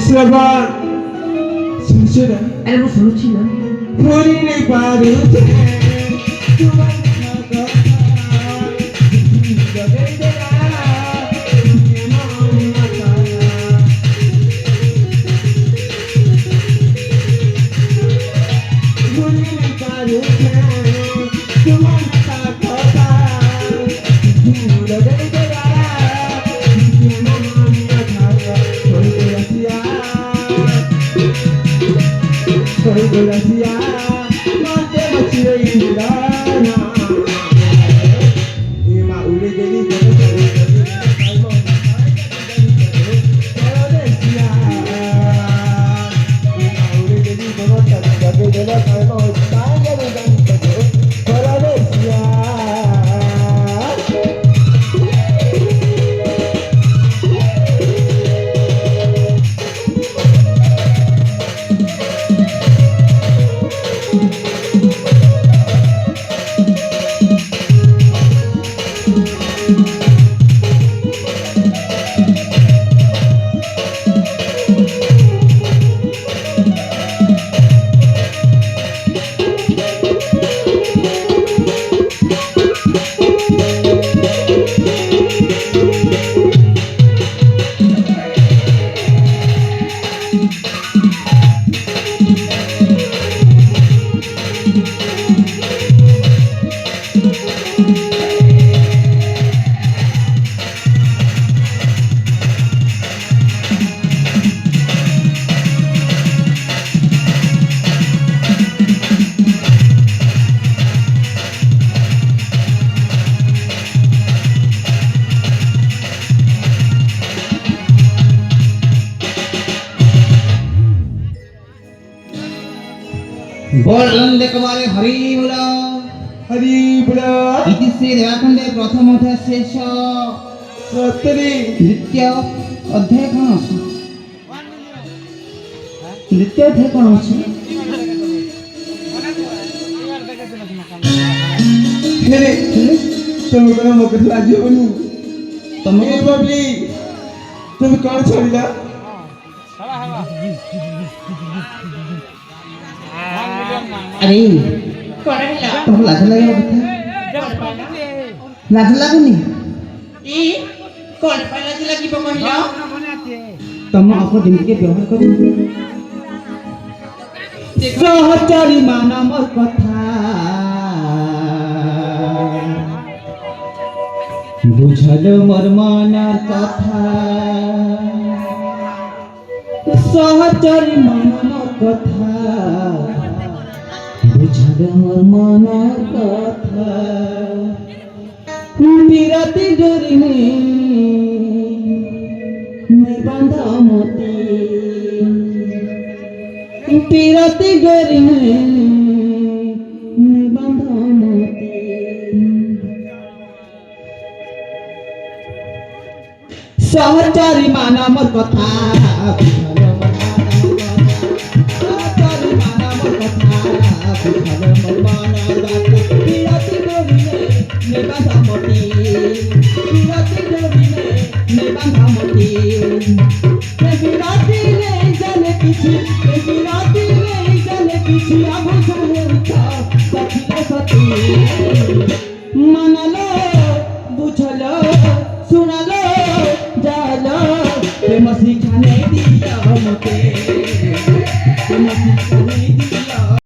শ্রবণ শুনছো না? আরে আমি শুনছি না। ভুলিনি পারুছে তোমার কথা জগে দেয়া মন মাতা ভুলিনি পারুছে তোমার কথা জগে দেয়া মন মাতা হইতে আসিয়া mate machire indana ema ule geli geli kalmo paradesia ema ule geli gono tabe gela kalmo tangale ganto paradesia बोल कबाले हरि बोला हरि बोला इति से देवाखंडे प्रथम अध्याय शेष सतरी द्वितीय अध्याय कौन अछि द्वितीय अध्याय कौन अछि हेरे तुम कोन मकत लाजी बनु तुम ए बबली तुम कौन छोड़िला अरे कोन हिला तुम लाज लगे कथा लाज लागुनी ई कोन पाला जिला की बकहिला तुम आपको जिंदगी के व्यवहार करो सहचरी मान मोर कथा बुझल मोर मनार कथा सहचरी मान मोर कथा बुझल मोर मनार कथा বিরাতি ডরিনে নিবন্ধ মতি বিরাতি ডরিনে নিবন্ধ মতি সহচারী মান মোর কথা